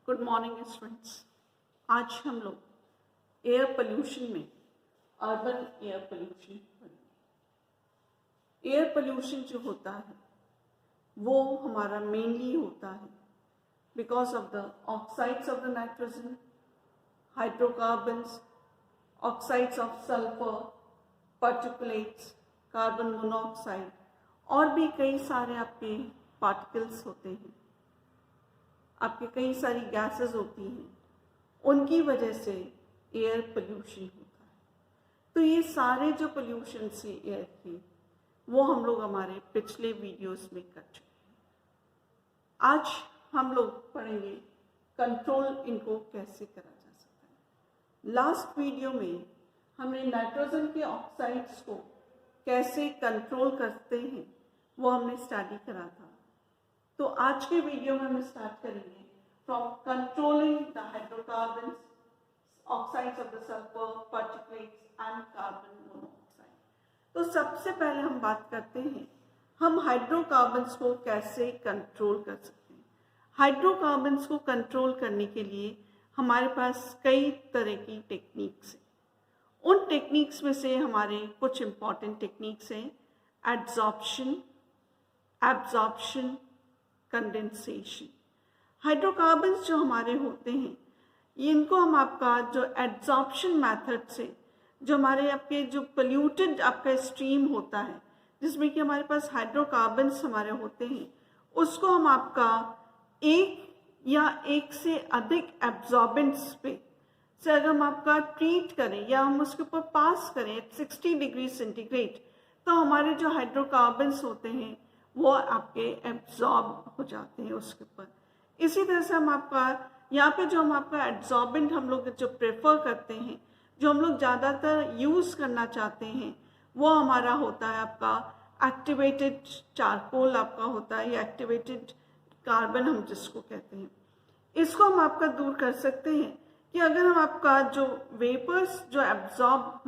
Good morning students. आज हम लोग एयर पोल्यूशन में अर्बन एयर पोल्यूशन पढ़ेंगे। एयर पोल्यूशन जो होता है वो हमारा मेनली होता है because of the oxides of the nitrogen, hydrocarbons, oxides of sulphur, particulates, carbon monoxide और भी कई सारे आपके पार्टिकल्स होते हैं, आपके कई सारी गैसेस होती हैं, उनकी वजह से एयर पोल्यूशन होता है। तो ये सारे जो पोल्यूशन से एयर की वो हम लोग हमारे पिछले वीडियोस में कर चुके हैं। आज हम लोग पढ़ेंगे कंट्रोल इनको कैसे करा जा सकता है। लास्ट वीडियो में हमने नाइट्रोजन के ऑक्साइड्स को कैसे कंट्रोल करते हैं वो हमने स्टडी करा था। तो आज के वीडियो में हम स्टार्ट करेंगे from controlling the hydrocarbons, oxides of the sulphur, particulates and carbon monoxide. तो सबसे पहले हम बात करते हैं हम हाइड्रोकार्बन्स को कैसे कंट्रोल कर सकते हैं। हाइड्रोकार्बन्स को कंट्रोल करने के लिए हमारे पास कई तरह की टेक्निक्स हैं। उन टेक्निक्स में से हमारे कुछ इम्पॉर्टेंट टेक्निक्स हैं एडजॉर्प्शन, एब्जॉर्प्शन, कंडेंसेशन। हाइड्रोकार्बन्स जो हमारे होते हैं इनको हम आपका जो एडजॉर्प्शन मेथड से जो हमारे आपके जो पोल्यूटेड आपका स्ट्रीम होता है जिसमें कि हमारे पास हाइड्रोकार्बन्स हमारे होते हैं उसको हम आपका एक या एक से अधिक एब्जॉर्बेंट्स पे से अगर हम आपका ट्रीट करें या हम उसके ऊपर पास करें 60 डिग्री सेंटीग्रेड तो हमारे जो हाइड्रोकार्बन्स होते हैं वो आपके एब्जॉर्ब हो जाते हैं उसके ऊपर। इसी तरह से हम आपका यहाँ पे जो हम आपका एब्जॉर्बेंट हम लोग जो प्रेफर करते हैं, जो हम लोग ज़्यादातर यूज़ करना चाहते हैं वो हमारा होता है आपका एक्टिवेटेड चारकोल आपका होता है या एक्टिवेटेड कार्बन हम जिसको कहते हैं। इसको हम आपका दूर कर सकते हैं कि अगर हम आपका जो वेपर्स जो एब्जॉर्ब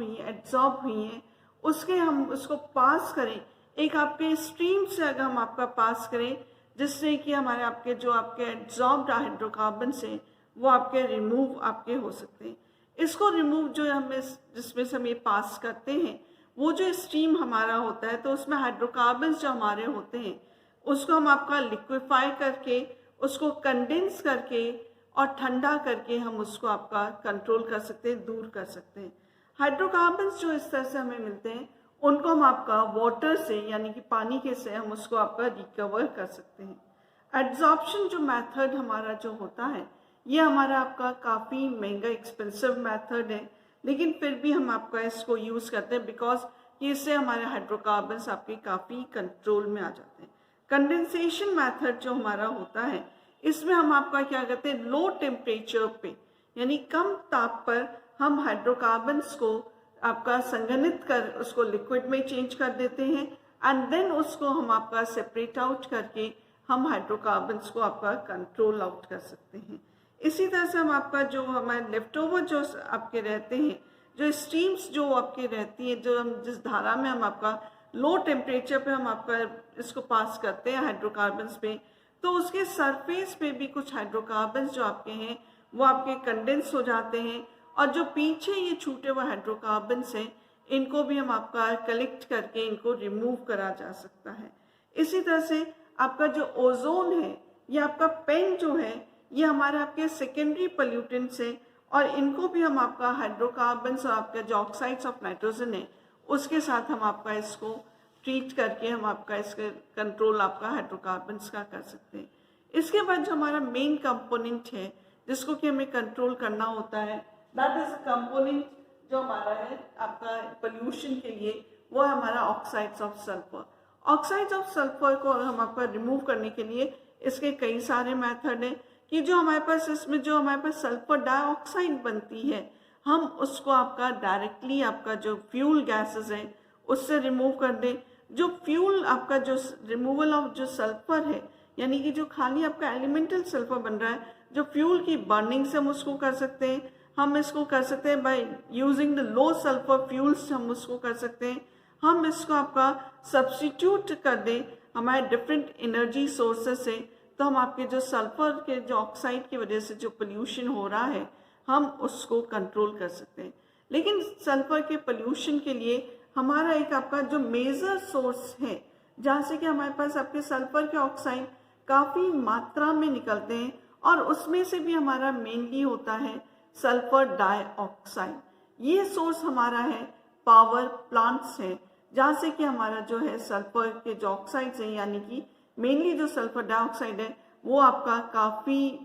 हुई हैं उसके हम उसको पास करें एक आपके स्ट्रीम से अगर हम आपका पास करें जिससे कि हमारे आपके जो आपके एब्जॉर्ब्ड हाइड्रोकार्बन्स हैं वो आपके रिमूव आपके हो सकते हैं। इसको रिमूव जो हमें जिसमें से हम ये पास करते हैं वो जो स्ट्रीम हमारा होता है तो उसमें हाइड्रोकार्बन्स जो हमारे होते हैं उसको हम आपका लिक्विफाई करके उसको कंडेंस करके और ठंडा करके हम उसको आपका कंट्रोल कर सकते हैं, दूर कर सकते हैं। हाइड्रोकार्बन्स जो इस तरह से हमें मिलते हैं उनको हम आपका वाटर से यानी कि पानी के से हम उसको आपका रिकवर कर सकते हैं। एड्जॉर्प्शन जो मेथड हमारा जो होता है ये हमारा आपका काफ़ी महंगा एक्सपेंसिव मेथड है, लेकिन फिर भी हम आपका इसको यूज़ करते हैं बिकॉज इससे हमारे हाइड्रोकार्बन्स आपके काफ़ी कंट्रोल में आ जाते हैं। कंडेंसेशन मेथड जो हमारा होता है इसमें हम आपका क्या करते हैं लो टेम्परेचर पे यानी कम ताप पर हम हाइड्रोकार्बन्स को आपका संघनित कर उसको लिक्विड में चेंज कर देते हैं एंड देन उसको हम आपका सेपरेट आउट करके हम हाइड्रोकार्बन्स को आपका कंट्रोल आउट कर सकते हैं। इसी तरह से हम आपका जो हमारे लेफ्ट ओवर जो आपके रहते हैं जो स्ट्रीम्स जो आपके रहती है जो हम जिस धारा में हम आपका लो टेम्परेचर पे हम आपका इसको पास करते हैं हाइड्रोकार्बन्स पे तो उसके सरफेस पे भी कुछ हाइड्रोकार्बन्स जो आपके हैं वो आपके कंडेंस हो जाते हैं और जो पीछे ये छूटे हुए हाइड्रोकार्बन्स हैं इनको भी हम आपका कलेक्ट करके इनको रिमूव करा जा सकता है। इसी तरह से आपका जो ओजोन है ये आपका पेन जो है ये हमारे आपके सेकेंडरी पोल्यूटेंट्स हैं और इनको भी हम आपका हाइड्रोकार्बन्स और आपका जो ऑक्साइड्स ऑफ नाइट्रोजन है उसके साथ हम आपका इसको ट्रीट करके हम आपका इसका कंट्रोल आपका हाइड्रोकार्बन्स का कर सकते हैं। इसके बाद जो हमारा मेन कंपोनेंट है जिसको कि हमें कंट्रोल करना होता है दैट इज अ कंपोनेंट जो हमारा है आपका पोल्यूशन के लिए वो है हमारा oxides of sulphur. Oxides of sulphur को हम आपका रिमूव करने के लिए इसके कई सारे मेथड हैं कि जो हमारे पास इसमें जो हमारे पास सल्फर डाइऑक्साइड बनती है हम उसको आपका डायरेक्टली आपका जो फ्यूल गैसेस हैं उससे रिमूव कर दें। जो फ्यूल आपका जो रिमूवल ऑफ जो सल्फर है यानी कि जो खाली आपका एलिमेंटल सल्फर बन रहा है जो फ्यूल की बर्निंग से हम उसको कर सकते हैं। हम इसको कर सकते हैं by using the low sulphur fuels हम उसको कर सकते हैं। हम इसको आपका सब्स्टिट्यूट कर दें हमारे डिफरेंट एनर्जी सोर्सेस से तो हम आपके जो सल्फर के जो ऑक्साइड की वजह से जो पोल्यूशन हो रहा है हम उसको कंट्रोल कर सकते हैं। लेकिन सल्फर के पोल्यूशन के लिए हमारा एक आपका जो मेजर सोर्स है जहाँ से कि हमारे पास आपके सल्फर के ऑक्साइड काफ़ी मात्रा में निकलते हैं और उसमें से भी हमारा मेनली होता है सल्फर डाइऑक्साइड। ये सोर्स हमारा है पावर प्लांट्स है जहाँ से कि हमारा जो है सल्फर के जो ऑक्साइड्स हैं यानी कि मेनली जो सल्फर डाइऑक्साइड है वो आपका काफ़ी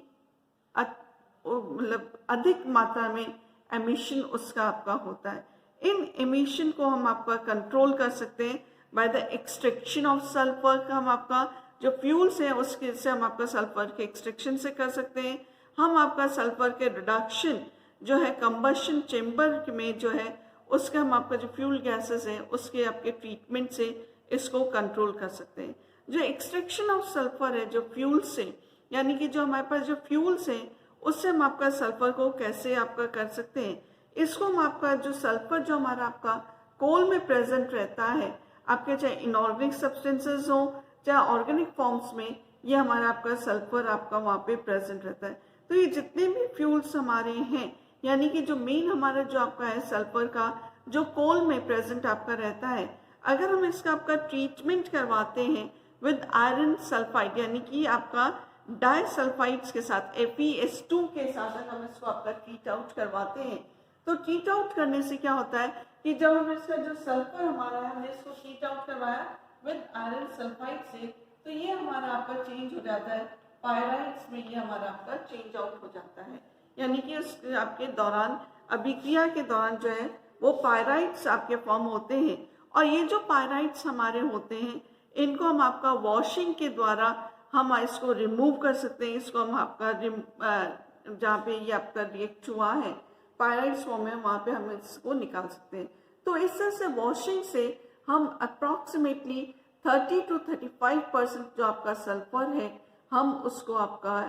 मतलब अधिक मात्रा में एमिशन उसका आपका होता है। इन एमिशन को हम आपका कंट्रोल कर सकते हैं by the extraction of sulphur का। हम आपका जो फ्यूल्स है उसके से हम आपका सल्फर के एक्सट्रैक्शन से कर सकते हैं। हम आपका सल्फर के रिडक्शन जो है कंबशन चेम्बर में जो है उसका हम आपका जो फ्यूल गैसेस है उसके आपके ट्रीटमेंट से इसको कंट्रोल कर सकते हैं। जो एक्सट्रैक्शन ऑफ सल्फर है जो फ्यूल से यानी कि जो हमारे पास जो फ्यूल्स हैं उससे हम आपका सल्फर को कैसे आपका कर सकते हैं, इसको हम आपका जो सल्फर जो हमारा आपका कोल में प्रेजेंट रहता है आपके चाहे इनऑर्गेनिक सब्सटेंसेस हो चाहे ऑर्गेनिक फॉर्म्स में, ये हमारा आपका सल्फर आपका वहाँ पे प्रेजेंट रहता है। तो ये जितने भी फ्यूल्स हमारे हैं यानी कि जो मेन हमारा जो आपका है सल्फर का जो कोल में प्रेजेंट आपका रहता है, अगर हम इसका आपका ट्रीटमेंट करवाते हैं विद आयरन सल्फाइड यानी कि आपका डाइसल्फाइड्स के साथ FeS2 के साथ अगर हम इसको आपका ट्रीट आउट करवाते हैं तो ट्रीट आउट करने से क्या होता है कि जब हम इसका जो सल्फर हमारा है हमने इसको ट्रीट आउट करवाया विद आयरन सल्फाइड से तो ये हमारा आपका चेंज हो जाता है पायराइड्स में, ये हमारा आपका चेंज आउट हो जाता है। यानी कि उस आपके दौरान अभिक्रिया के दौरान जो है वो पायराइड्स आपके फॉर्म होते हैं और ये जो पायराइड्स हमारे होते हैं इनको हम आपका वॉशिंग के द्वारा हम इसको रिमूव कर सकते हैं। इसको हम आपका जहाँ पे ये आपका रिएक्ट हुआ है पायराइड्स फॉर्म है वहाँ पे हम इसको निकाल सकते हैं। तो इस तरह से वॉशिंग से हम अप्रॉक्सीमेटली 30 to 35% जो आपका सल्फर है हम उसको आपका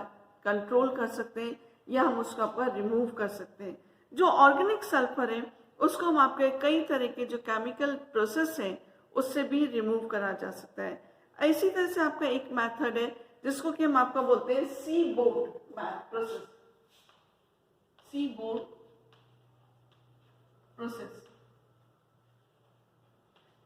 कंट्रोल कर सकते हैं या हम उसको आपका रिमूव कर सकते हैं। जो ऑर्गेनिक सल्फर है उसको हम आपके कई तरह के जो केमिकल प्रोसेस है उससे भी रिमूव करा जा सकता है। इसी तरह से आपका एक मेथड है जिसको कि हम आपका बोलते हैं सीबोर्ड प्रोसेस, सीबोर्ड प्रोसेस।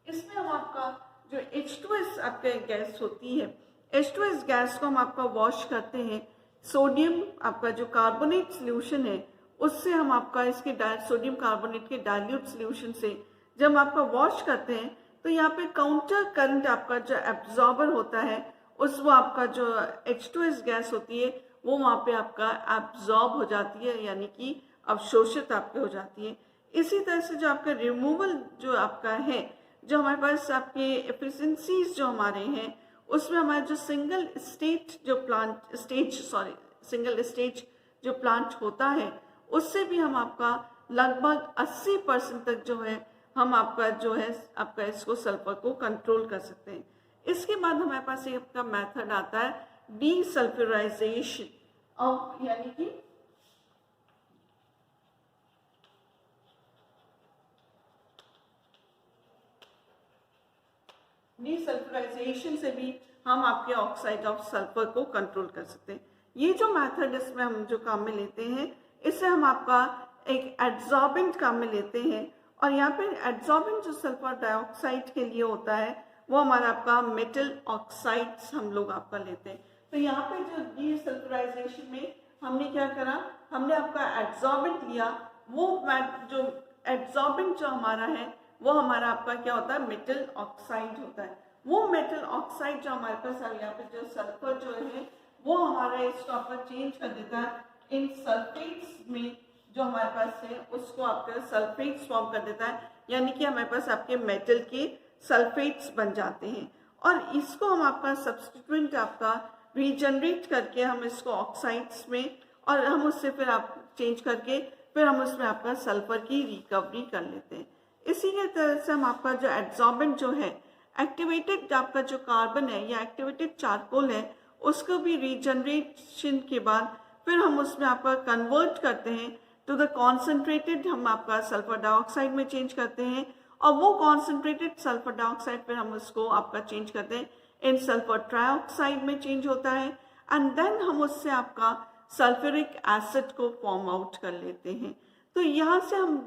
इसमें हम आपका जो H2S आपका गैस होती है, H2S गैस को हम आपका वॉश करते हैं सोडियम आपका जो कार्बोनेट सोल्यूशन है उससे हम आपका इसके सोडियम कार्बोनेट के डाइल्यूट सोल्यूशन से जब हम आपका वॉश करते हैं तो यहाँ पे काउंटर करंट आपका जो एब्जॉर्बर होता है उस वो आपका जो H2S गैस होती है वो वहाँ पे आपका एब्जॉर्ब हो जाती है यानी कि अवशोषित आपके हो जाती है। इसी तरह से जो आपका रिमूवल जो आपका है जो हमारे पास आपके एफिशिएंसीज जो हमारे हैं उसमें हमारा जो सिंगल स्टेज जो प्लांट होता है उससे भी हम आपका लगभग 80% तक जो है हम आपका जो है आपका इसको सल्फर को कंट्रोल कर सकते हैं। इसके बाद हमारे पास एक आपका मेथड आता है डीसल्फ्यूराइजेशन ऑफ यानी कि डीसल्फ्यूराइजेशन से भी हम आपके ऑक्साइड ऑफ सल्फर को कंट्रोल कर सकते हैं। ये जो मेथड इसमें हम जो काम में लेते हैं इससे हम आपका एक एड्सॉर्बेंट काम में लेते हैं और यहाँ पे एड्सॉर्बेंट जो सल्फर डाइऑक्साइड के लिए होता है वो हमारा आपका मेटल ऑक्साइड्स हम लोग आपका लेते हैं। तो यहाँ पे जो डीसल्फ्यूराइजेशन में हमने क्या करा, हमने आपका एड्सॉर्बेंट लिया, वो जो एड्सॉर्बेंट जो हमारा है वो हमारा आपका क्या होता है मेटल ऑक्साइड होता है। वो मेटल ऑक्साइड जो हमारे पास यहाँ पे जो सल्फर जो है वो हमारा इसको आपका चेंज कर देता है इन सल्फेट्स में जो हमारे पास है उसको आपका सल्फेट्स फॉर्म कर देता है यानी कि हमारे पास आपके मेटल के सल्फेट्स बन जाते हैं और इसको हम आपका सब्स्टिट्यूएंट आपका रीजनरेट करके हम इसको ऑक्साइड्स में और हम उससे फिर आप चेंज करके फिर हम उसमें आपका सल्फर की रिकवरी कर लेते हैं। इसी के तरह से हम आपका जो एड्सॉर्बेंट जो है एक्टिवेटेड आपका जो कार्बन है या एक्टिवेटेड चारकोल है उसको भी रीजनरेशन के बाद फिर हम उसमें आपका कन्वर्ट करते हैं टू द कॉन्सेंट्रेटेड, हम आपका सल्फर डाइऑक्साइड में चेंज करते हैं और वो कॉन्सेंट्रेटेड सल्फर डाइऑक्साइड फिर हम उसको आपका चेंज करते हैं इन सल्फर ट्राइऑक्साइड में चेंज होता है। एंड देन हम उससे आपका सल्फ्यूरिक एसिड को फॉर्म आउट कर लेते हैं। तो यहाँ से हम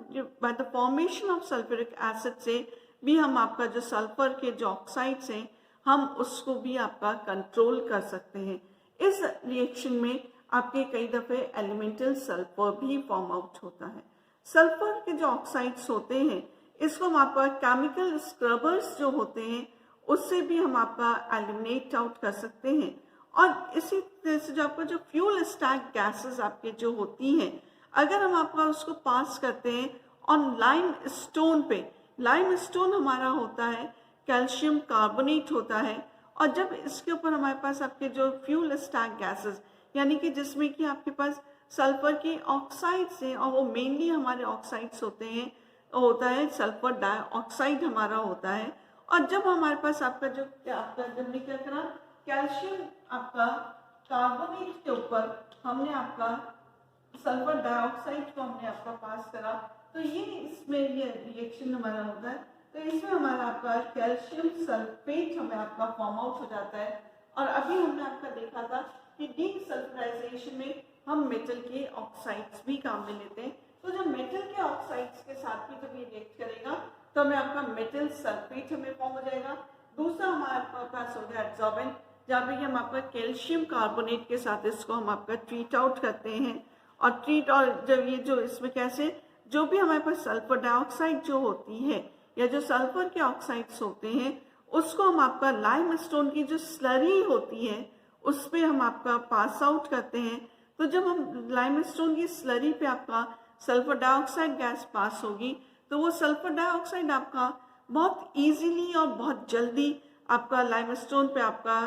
by the formation of sulphuric acid से भी हम आपका जो सल्फर के जो ऑक्साइड्स हैं हम उसको भी आपका कंट्रोल कर सकते हैं। इस रिएक्शन में आपके कई दफ़े एलिमेंटल सल्फर भी फॉर्म आउट होता है। सल्फर के जो ऑक्साइड्स होते हैं इसको हम आपका केमिकल स्क्रबर्स जो होते हैं उससे भी हम आपका एलिमिनेट आउट कर सकते हैं। और इसी तरह से जो आपका जो फ्यूल स्टैक गैसेस आपके जो होती हैं, अगर हम आपका उसको पास करते हैं ऑन लाइम स्टोन पे, लाइम स्टोन हमारा होता है कैल्शियम कार्बोनेट होता है, और जब इसके ऊपर हमारे पास आपके जो फ्यूल स्टैक गैसेस यानी कि जिसमें कि आपके पास सल्फर के ऑक्साइड्स हैं और वो मेनली हमारे ऑक्साइड्स होते हैं, होता है सल्फर डाइऑक्साइड हमारा होता है। और जब हमारे पास आपका जो जब हमने क्या करा कैल्शियम आपका कार्बोनेट के ऊपर हमने आपका सल्फर डाइऑक्साइड को हमने आपका पास करा, तो ये इसमें ये रिएक्शन हमारा होता है। तो इसमें हमारा आपका कैल्शियम सल्फेट हमें आपका फॉर्म आउट हो जाता है। और अभी हमने आपका देखा था कि डीसल्फराइजेशन में हम मेटल के ऑक्साइड्स भी काम में लेते हैं। तो जब मेटल के ऑक्साइड्स के साथ भी जब ये रिएक्ट करेगा तो हमें आपका मेटल सल्फेट हमें फॉर्म हो जाएगा। दूसरा हमारे पास हो गया एड्सॉर्बेंट, जहाँ पे हम आपका कैल्शियम कार्बोनेट के साथ इसको हम आपका ट्रीट आउट करते हैं। और जब ये जो इसमें कैसे जो भी हमारे पास सल्फर डाइऑक्साइड जो होती है या जो सल्फर के ऑक्साइड्स होते हैं उसको हम आपका लाइम स्टोन की जो स्लरी होती है उस पर हम आपका पास आउट करते हैं। तो जब हम लाइम स्टोन की स्लरी पे आपका सल्फर डाइऑक्साइड गैस पास होगी तो वो सल्फर डाइऑक्साइड आपका बहुत इजीली और बहुत जल्दी आपका लाइम स्टोन पे आपका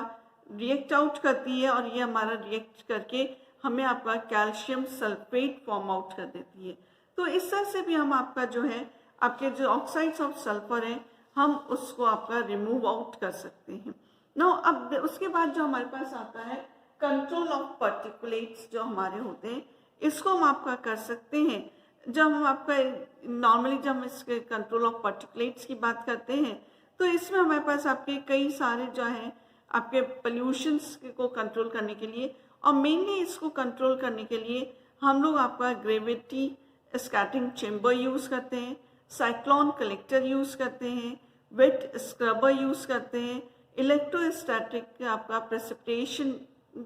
रिएक्ट आउट करती है, और ये हमारा रिएक्ट करके हमें आपका कैल्शियम सल्फेट फॉर्म आउट कर देती है। तो इस तरह से भी हम आपका जो है आपके जो ऑक्साइड्स ऑफ सल्फर है हम उसको आपका रिमूव आउट कर सकते हैं। नो अब उसके बाद जो हमारे पास आता है कंट्रोल ऑफ पार्टिकुलेट्स जो हमारे होते हैं, इसको हम आपका कर सकते हैं। जब हम आपका नॉर्मली जब हम इसके कंट्रोल ऑफ पार्टिकुलेट्स की बात करते हैं तो इसमें हमारे पास आपके कई सारे जो हैं आपके पोल्यूशंस को कंट्रोल करने के लिए, और मेनली इसको कंट्रोल करने के लिए हम लोग आपका ग्रेविटी स्कैटरिंग चेम्बर यूज़ करते हैं, साइक्लोन कलेक्टर यूज़ करते हैं, वेट स्क्रबर यूज़ करते हैं, इलेक्ट्रोस्टैटिक आपका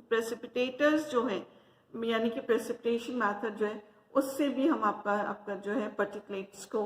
प्रेसिपिटेटर्स जो है यानी कि प्रेसिपिटेशन मैथड जो है उससे भी हम आपका जो है पार्टिकुलेट्स को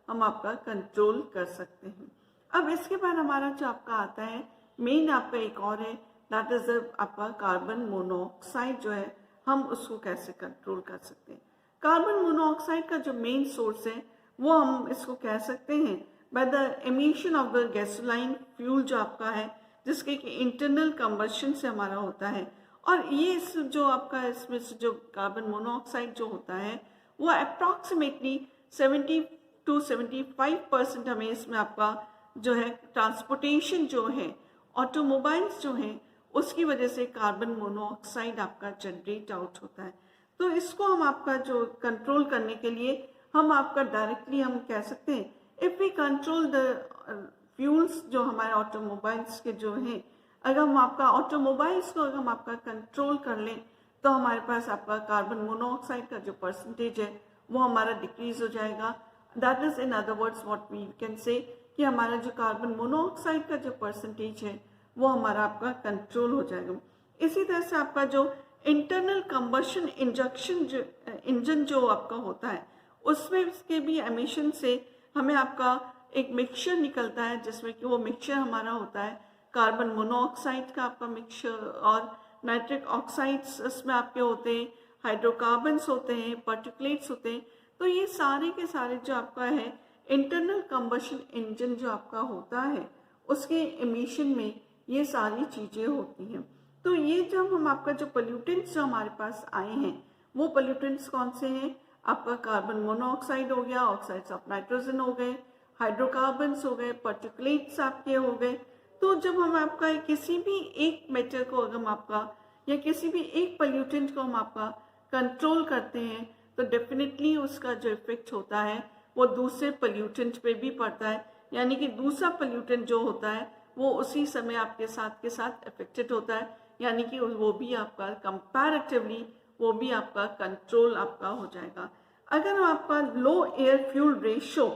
हम आपका कंट्रोल कर सकते हैं। अब इसके बाद हमारा जो आपका आता है मेन आपका एक और है, दैट इज आपका कार्बन मोनोऑक्साइड जो है हम उसको कैसे कंट्रोल कर सकते हैं। कार्बन मोनोऑक्साइड का जो मेन सोर्स है वो हम इसको कह सकते हैं by the emission of the gasoline fuel जो आपका है जिसके कि इंटरनल कंबशन से हमारा होता है। और ये जो आपका इसमें से जो कार्बन मोनोऑक्साइड जो होता है वो अप्रॉक्सीमेटली 70 to 75% हमें इसमें आपका जो है ट्रांसपोर्टेशन जो है ऑटोमोबाइल्स जो हैं उसकी वजह से कार्बन मोनोऑक्साइड आपका जनरेट आउट होता है। तो इसको हम आपका जो कंट्रोल करने के लिए हम आपका डायरेक्टली हम कह सकते हैं if we control the fuels जो हमारे ऑटोमोबाइल्स के जो हैं, अगर हम आपका ऑटोमोबाइल्स को अगर हम आपका कंट्रोल कर लें तो हमारे पास आपका कार्बन मोनोऑक्साइड का जो परसेंटेज है वो हमारा डिक्रीज हो जाएगा। That is in other words what we can say कि हमारा जो कार्बन मोनोऑक्साइड का जो परसेंटेज है वो हमारा आपका कंट्रोल हो जाएगा। इसी तरह से आपका जो इंटरनल कंबशन इंजन जो आपका होता है उसमें इसके भी एमिशन से हमें आपका एक मिक्सचर निकलता है जिसमें कि वो मिक्सचर हमारा होता है कार्बन मोनोऑक्साइड का आपका मिक्सचर और नाइट्रिक ऑक्साइड्स इसमें आपके होते हैं, हाइड्रोकार्बन्स होते हैं, पार्टिकुलेट्स होते हैं। तो ये सारे के सारे जो आपका है इंटरनल कंबशन इंजन जो आपका होता है उसके एमिशन में ये सारी चीज़ें होती हैं। तो ये जब हम आपका जो पोल्यूटेंट्स जो हमारे पास आए हैं वो पोल्यूटेंट्स कौन से हैं, आपका कार्बन मोनोऑक्साइड हो गया, ऑक्साइड्स ऑफ नाइट्रोजन हो गए, हाइड्रोकार्बन्स हो गए, पार्टिकुलेट्स आपके हो गए। तो जब हम आपका किसी भी एक मेटर को अगर हम आपका या किसी भी एक पोल्यूटेंट को हम आपका कंट्रोल करते हैं तो डेफिनेटली उसका जो इफेक्ट होता है वो दूसरे पोल्यूटेंट पे भी पड़ता है, यानी कि दूसरा पोल्यूटेंट जो होता है वो उसी समय आपके साथ के साथ अफेक्टेड होता है। यानी कि वो भी आपका कंपैरेटिवली वो भी आपका कंट्रोल आपका हो जाएगा। अगर हम आपका लो एयर फ्यूल रेशो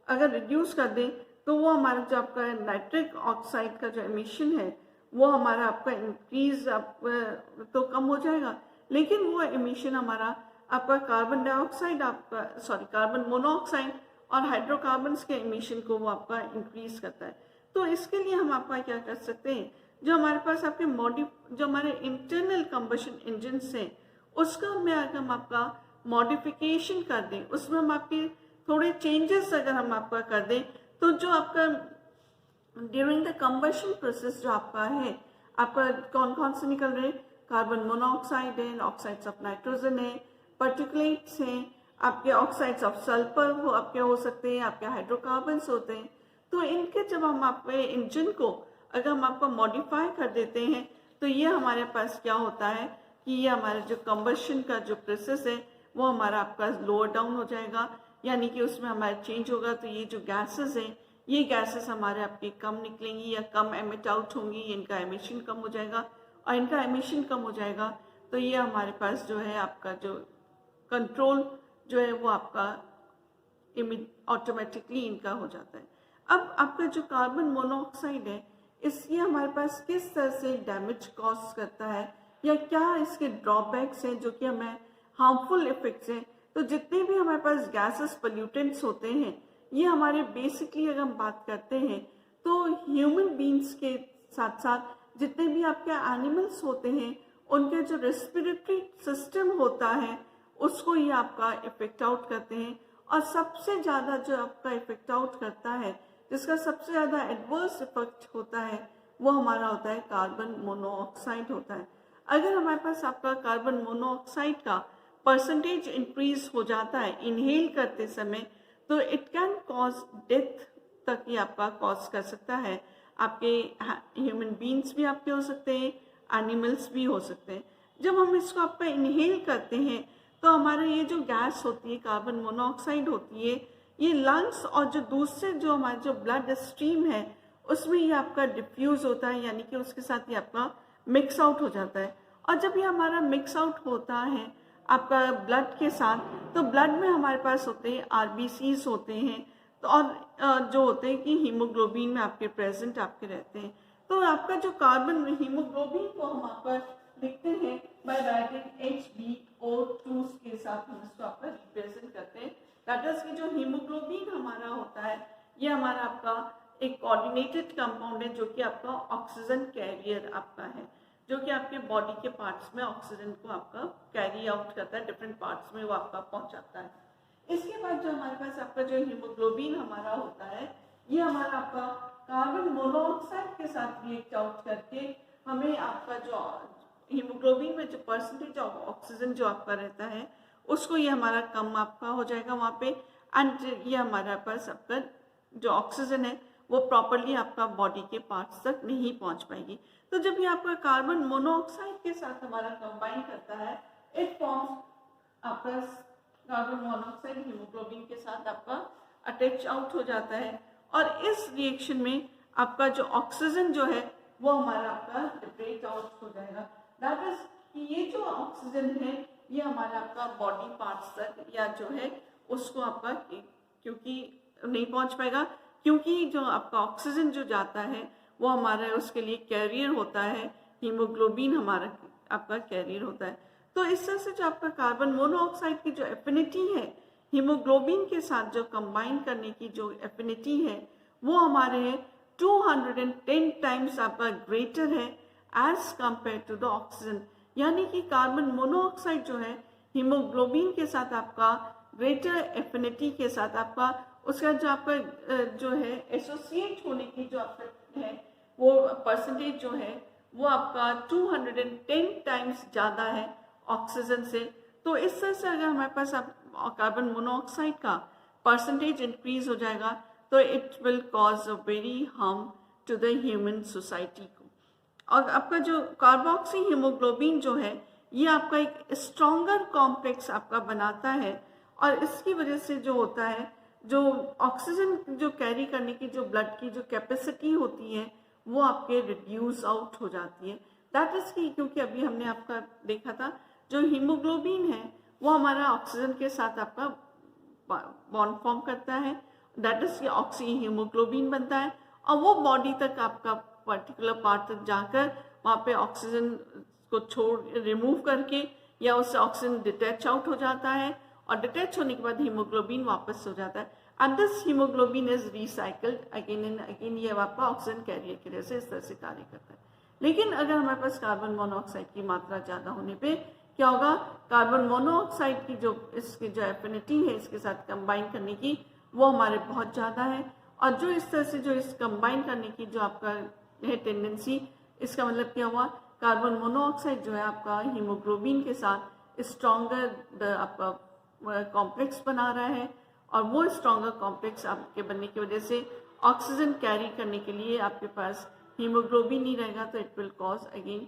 अगर रिड्यूस कर दें तो वो हमारा जो आपका नाइट्रिक ऑक्साइड का जो एमिशन है वो हमारा आपका इंक्रीज तो कम हो जाएगा, लेकिन वो एमिशन हमारा आपका कार्बन डाइऑक्साइड आपका कार्बन मोनोऑक्साइड और हाइड्रोकार्बन्स के एमिशन को वो आपका इंक्रीज करता है। तो इसके लिए हम आपका क्या कर सकते हैं, जो हमारे पास आपके जो हमारे इंटरनल कंबशन इंजन हैं उसका में अगर हम आपका मॉडिफिकेशन कर दें, उसमें हम आपके थोड़े चेंजेस अगर हम आपका कर दें तो जो आपका ड्यूरिंग द कंबशन प्रोसेस जो आपका है आपका कौन कौन से निकल रहे, कार्बन मोनोऑक्साइड है, ऑक्साइड्स ऑफ नाइट्रोजन है, पर्टिकुलेट्स हैं, आपके ऑक्साइड्स ऑफ सल्फर वो आपके हो सकते हैं, आपके हाइड्रोकार्बन्स होते हैं। तो इनके जब हम आपके इंजन को अगर हम आपको मॉडिफाई कर देते हैं तो ये हमारे पास क्या होता है कि ये हमारे जो कंबशन का जो प्रोसेस है वो हमारा आपका लोअर डाउन हो जाएगा, यानी कि उसमें हमारा चेंज होगा। तो ये जो गैसेस हैं ये गैसेस हमारे आपके कम निकलेंगी या कम एमिट आउट होंगी, इनका एमिशन कम हो जाएगा, और इनका एमिशन कम हो जाएगा तो ये हमारे पास जो है आपका जो कंट्रोल जो है वो आपका ऑटोमेटिकली इनका हो जाता है। अब आपका जो कार्बन मोनोऑक्साइड है इसलिए हमारे पास किस तरह से डैमेज कॉज करता है या क्या इसके ड्रॉबैक्स हैं जो कि हमें हार्मफुल इफेक्ट्स हैं। तो जितने भी हमारे पास गैसेस पोल्यूटेंट्स होते हैं ये हमारे बेसिकली अगर हम बात करते हैं तो ह्यूमन बींग्स के साथ साथ जितने भी आपके एनिमल्स होते हैं उनके जो रेस्पिरेटरी सिस्टम होता है उसको ये आपका इफेक्ट आउट करते हैं। और सबसे ज़्यादा जो आपका इफेक्ट आउट करता है जिसका सबसे ज़्यादा एडवर्स इफेक्ट होता है वो हमारा होता है कार्बन मोनोऑक्साइड होता है। अगर हमारे पास आपका कार्बन मोनोऑक्साइड का परसेंटेज इंक्रीज हो जाता है इनहेल करते समय तो इट कैन कॉज डेथ तक ये आपका कॉज कर सकता है। आपके ह्यूमन बींग्स भी आपके हो सकते हैं, एनिमल्स भी हो सकते हैं। जब हम इसको आपका इनहेल करते हैं तो हमारे ये जो गैस होती है कार्बन मोनोऑक्साइड होती है ये लंग्स और जो दूसरे जो हमारे जो ब्लड स्ट्रीम है उसमें ये आपका डिफ्यूज होता है, यानी कि उसके साथ ये आपका मिक्स आउट हो जाता है। और जब ये हमारा मिक्स आउट होता है आपका ब्लड के साथ तो ब्लड में हमारे पास होते हैं आरबीसीज होते हैं तो और जो होते हैं कि हीमोग्लोबिन में आपके प्रेजेंट आपके रहते हैं। तो आपका जो कार्बन हीमोग्लोबिन को हम आपका लिखते हैं बाय राइटिंग HbO2 के साथ हम इसको आपका रिप्रेजेंट करते हैं। दैट इज कि जो हीमोग्लोबिन हमारा होता है ये हमारा आपका एक कोऑर्डिनेटेड कंपाउंड है जो कि आपका ऑक्सीजन कैरियर आपका है, जो कि आपके बॉडी के पार्ट्स में ऑक्सीजन को आपका कैरी आउट करता है, डिफरेंट पार्ट्स में वो आपका पहुंचाता है। इसके बाद जो हमारे पास आपका जो हीमोग्लोबिन हमारा होता है ये हमारा आपका कार्बन मोनोऑक्साइड के साथ रिएक्ट आउट करके हमें आपका जो हीमोग्लोबिन में जो परसेंटेज ऑफ ऑक्सीजन जो आपका रहता है उसको ये हमारा कम आपका हो जाएगा वहाँ पे, एंड ये हमारे पास आपका जो ऑक्सीजन है वो प्रॉपरली आपका बॉडी के पार्ट्स तक नहीं पहुँच पाएगी। तो जब ये आपका कार्बन मोनोऑक्साइड के साथ हमारा कंबाइन करता है इट फॉर्म्स आपका कार्बन मोनोऑक्साइड हीमोग्लोबिन के साथ आपका अटैच आउट हो जाता है, और इस रिएक्शन में आपका जो ऑक्सीजन जो है वो हमारा आपका लिबरेट आउट हो जाएगा। दैट इज कि ये जो ऑक्सीजन है ये हमारा आपका बॉडी पार्ट्स तक या जो है उसको आपका क्योंकि नहीं पहुंच पाएगा, क्योंकि जो आपका ऑक्सीजन जो जाता है वो हमारा उसके लिए कैरियर होता है, हीमोग्लोबिन हमारा आपका कैरियर होता है। तो इस तरह से जो आपका कार्बन मोनोऑक्साइड की जो एफिनिटी है हीमोग्लोबिन के साथ जो कंबाइन करने की जो एफिनिटी है वो हमारे 210 टाइम्स आपका ग्रेटर है as compare to the oxygen, यानी कि कार्बन मोनोऑक्साइड जो है हीमोग्लोबिन के साथ आपका ग्रेटर एफिनिटी के साथ आपका उसका जो आपका जो है एसोसिएट होने की जो आपका है वो परसेंटेज जो है वो आपका 210 टाइम्स ज़्यादा है ऑक्सीजन से। तो इस तरह से अगर हमारे पास कार्बन मोनोऑक्साइड का परसेंटेज इंक्रीज हो जाएगा तो it will cause a very harm to the human society को। और आपका जो कार्बोक्सी हीमोग्लोबिन जो है ये आपका एक स्ट्रॉन्गर कॉम्प्लेक्स आपका बनाता है, और इसकी वजह से जो होता है जो ऑक्सीजन जो कैरी करने की जो ब्लड की जो कैपेसिटी होती है वो आपके रिड्यूस आउट हो जाती है। दैट इज की, क्योंकि अभी हमने आपका देखा था जो हीमोग्लोबिन है वो हमारा ऑक्सीजन के साथ आपका बॉन्ड फॉर्म करता है, दैट इज ऑक्सी हीमोग्लोबिन बनता है, और वो बॉडी तक आपका पर्टिकुलर पार्ट तक जाकर वहाँ पे ऑक्सीजन को छोड़ रिमूव करके या उससे ऑक्सीजन डिटैच आउट हो जाता है, और डिटैच होने के बाद हीमोग्लोबिन वापस हो जाता है, and this haemoglobin is recycled again and again. ये आपका ऑक्सीजन कैरियर के जैसे इस तरह से कार्य करता है। लेकिन अगर हमारे पास कार्बन मोनोऑक्साइड की मात्रा ज़्यादा होने पे क्या होगा, कार्बन मोनोऑक्साइड की जो इसकी जो एफिनिटी है इसके साथ कंबाइन करने की वो हमारे बहुत ज़्यादा है, और जो इस तरह से जो इस कंबाइन करने की जो आपका है टेंडेंसी, इसका मतलब क्या हुआ, कार्बन मोनोऑक्साइड जो है आपका हीमोग्लोबिन के साथ स्ट्रॉन्गर आपका कॉम्प्लेक्स बना रहा है, और वो स्ट्रॉन्गर कॉम्प्लेक्स आपके बनने की वजह से ऑक्सीजन कैरी करने के लिए आपके पास हीमोग्लोबिन नहीं रहेगा, तो it will cause again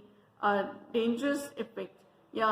dangerous effect, या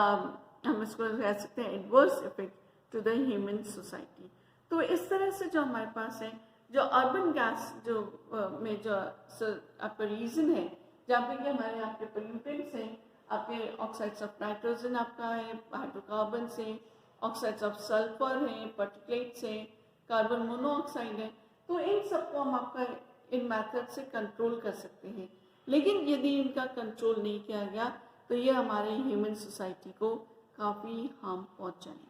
हम इसको कह सकते हैं adverse effect to the human society. तो इस तरह से जो हमारे पास है जो अर्बन गैस जो में जो आपका रीजन है जहाँ पे कि हमारे आपके पोल्यूटेंट्स हैं, आपके ऑक्साइड्स ऑफ नाइट्रोजन आपका है, हाइड्रोकार्बन्स हैं, ऑक्साइड्स ऑफ सल्फर हैं, पार्टिकलेट्स हैं, कार्बन मोनोऑक्साइड है, तो इन सबको हम आपका इन मेथड से कंट्रोल कर सकते हैं। लेकिन यदि इनका कंट्रोल नहीं किया गया तो ये हमारे ह्यूमन सोसाइटी को काफ़ी हार्म पहुंचाएंगे।